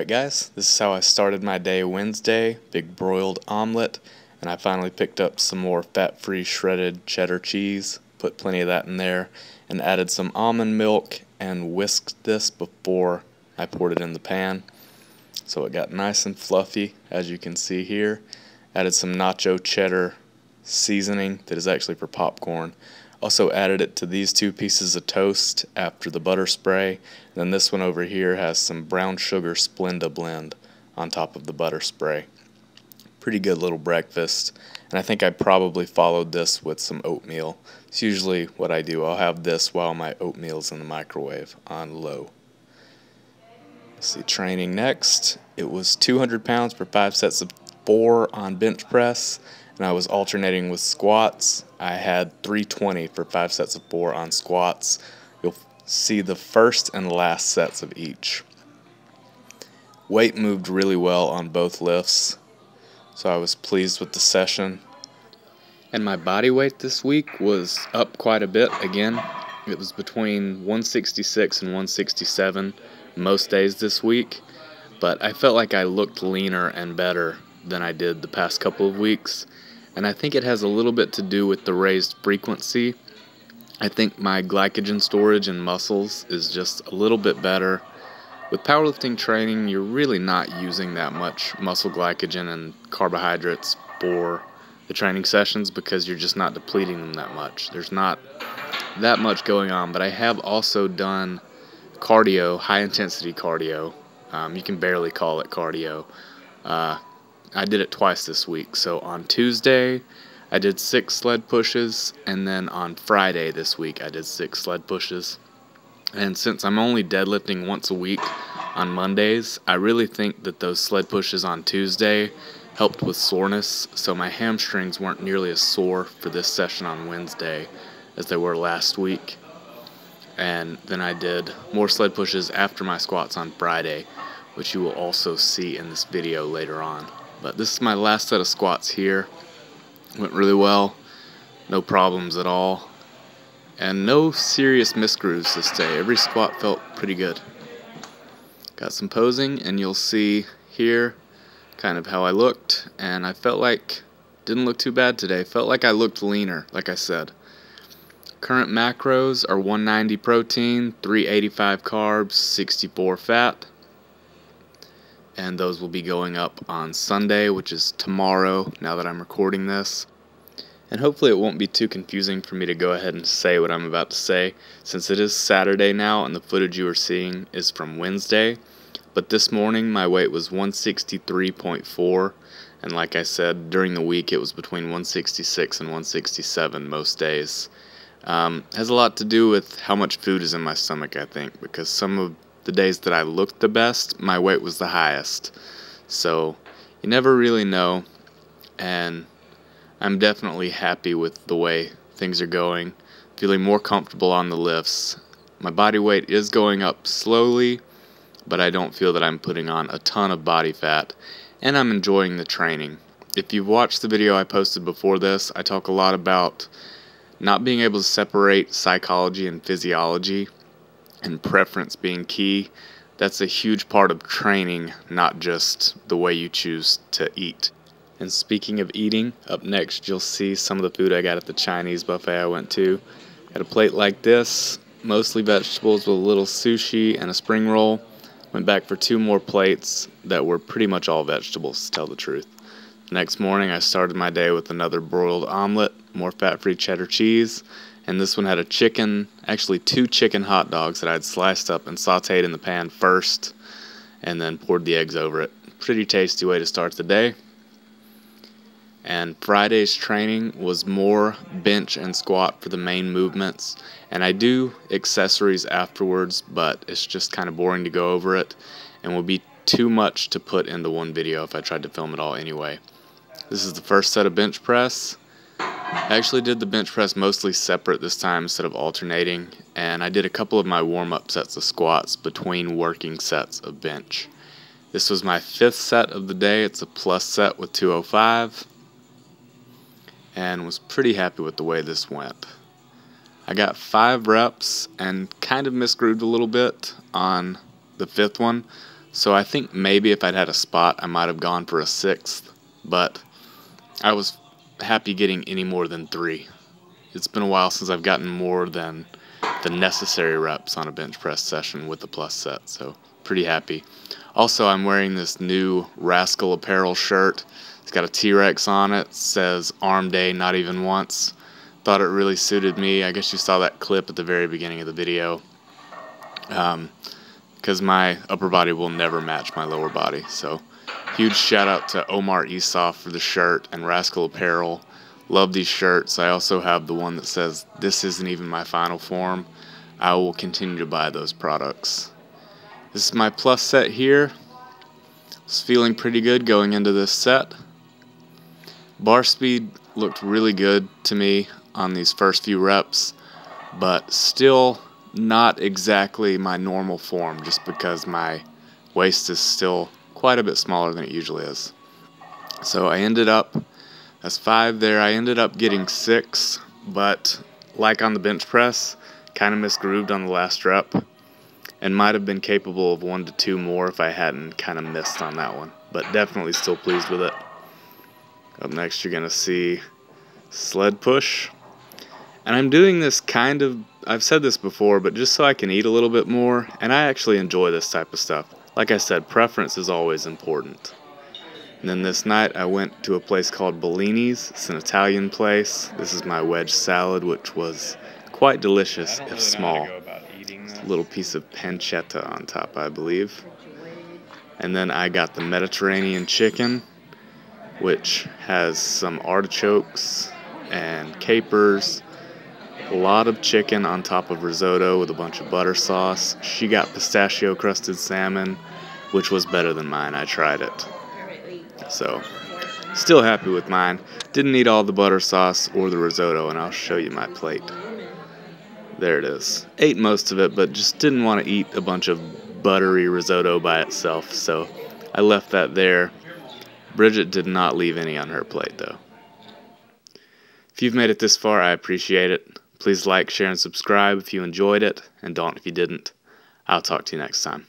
Alright guys, this is how I started my day Wednesday. Big broiled omelet, and I finally picked up some more fat-free shredded cheddar cheese, put plenty of that in there, and added some almond milk and whisked this before I poured it in the pan. So it got nice and fluffy, as you can see here. Added some nacho cheddar seasoning that is actually for popcorn. Also added it to these two pieces of toast after the butter spray. Then this one over here has some brown sugar Splenda blend on top of the butter spray. Pretty good little breakfast. And I think I probably followed this with some oatmeal. It's usually what I do. I'll have this while my oatmeal's in the microwave on low. Let's see, training next. It was 200 pounds for 5 sets of 4 on bench press. And I was alternating with squats. I had 320 for 5 sets of 4 on squats. You'll see the first and last sets of each. Weight moved really well on both lifts, so I was pleased with the session. And my body weight this week was up quite a bit again. It was between 166 and 167 most days this week, but I felt like I looked leaner and better than I did the past couple of weeks. And I think it has a little bit to do with the raised frequency. I think my glycogen storage in muscles is just a little bit better. With powerlifting training, you're really not using that much muscle glycogen and carbohydrates for the training sessions because you're just not depleting them that much. There's not that much going on, but I have also done cardio, high-intensity cardio. You can barely call it cardio. I did it twice this week. So on Tuesday, I did 6 sled pushes, and then on Friday this week, I did 6 sled pushes. And since I'm only deadlifting once a week on Mondays, I really think that those sled pushes on Tuesday helped with soreness, so my hamstrings weren't nearly as sore for this session on Wednesday as they were last week. And then I did more sled pushes after my squats on Friday, which you will also see in this video later on. But this is my last set of squats here. Went really well. No problems at all. And no serious misgrooves this day. Every squat felt pretty good. Got some posing, and you'll see here kind of how I looked. And I felt like, didn't look too bad today. Felt like I looked leaner, like I said. Current macros are 190 protein, 385 carbs, 64 fat. And those will be going up on Sunday, which is tomorrow, now that I'm recording this. And hopefully it won't be too confusing for me to go ahead and say what I'm about to say, since it is Saturday now and the footage you are seeing is from Wednesday. But this morning my weight was 163.4, and like I said, during the week it was between 166 and 167 most days. Has a lot to do with how much food is in my stomach, I think, because some of the days that I looked the best, my weight was the highest. So you never really know, and I'm definitely happy with the way things are going. Feeling more comfortable on the lifts. My body weight is going up slowly, but I don't feel that I'm putting on a ton of body fat, and I'm enjoying the training. If you've watched the video I posted before this, I talk a lot about not being able to separate psychology and physiology, and preference being key. That's a huge part of training, not just the way you choose to eat. And speaking of eating, up next you'll see some of the food I got at the Chinese buffet I went to. Got a plate like this, mostly vegetables with a little sushi and a spring roll. Went back for 2 more plates that were pretty much all vegetables, to tell the truth. The next morning I started my day with another broiled omelet, more fat-free cheddar cheese, and this one had a chicken, actually 2 chicken hot dogs that I'd sliced up and sauteed in the pan first, and then poured the eggs over it. Pretty tasty way to start the day. And Friday's training was more bench and squat for the main movements, and I do accessories afterwards, but it's just kind of boring to go over it, and will be too much to put into one video if I tried to film it all anyway. This is the first set of bench press. I actually did the bench press mostly separate this time instead of alternating, and I did a couple of my warm-up sets of squats between working sets of bench. This was my 5th set of the day. It's a plus set with 205, and was pretty happy with the way this went. I got 5 reps and kind of misgrooved a little bit on the 5th one, So I think maybe if I'd had a spot, I might have gone for a 6th, but I was happy getting any more than 3. It's been a while since I've gotten more than the necessary reps on a bench press session with the plus set, so pretty happy. Also, I'm wearing this new Rascal Apparel shirt. It's got a T-Rex on it. It says arm day, not even once. Thought it really suited me. I guess you saw that clip at the very beginning of the video. Because my upper body will never match my lower body. So huge shout out to Omar Esau for the shirt and Rascal Apparel. Love these shirts. I also have the one that says, "This isn't even my final form." I will continue to buy those products. This is my plus set here. Was feeling pretty good going into this set. Bar speed looked really good to me on these first few reps, but still not exactly my normal form just because my waist is still quite a bit smaller than it usually is. So I ended up, that's 5 there, I ended up getting 6, but like on the bench press, kind of misgrooved on the last rep and might have been capable of 1 to 2 more if I hadn't kind of missed on that one, but definitely still pleased with it. Up next you're going to see sled push. And I'm doing this kind of, I've said this before, but just so I can eat a little bit more, and I actually enjoy this type of stuff. Like I said, preference is always important. And then this night I went to a place called Bellini's. It's an Italian place. This is my wedge salad, which was quite delicious, if small. A little piece of pancetta on top, I believe. And then I got the Mediterranean chicken, which has some artichokes and capers. A lot of chicken on top of risotto with a bunch of butter sauce. She got pistachio crusted salmon, which was better than mine. I tried it. So, still happy with mine. Didn't eat all the butter sauce or the risotto, and I'll show you my plate. There it is. Ate most of it, but just didn't want to eat a bunch of buttery risotto by itself, so I left that there. Bridget did not leave any on her plate, though. If you've made it this far, I appreciate it. Please like, share, and subscribe if you enjoyed it, and don't if you didn't. I'll talk to you next time.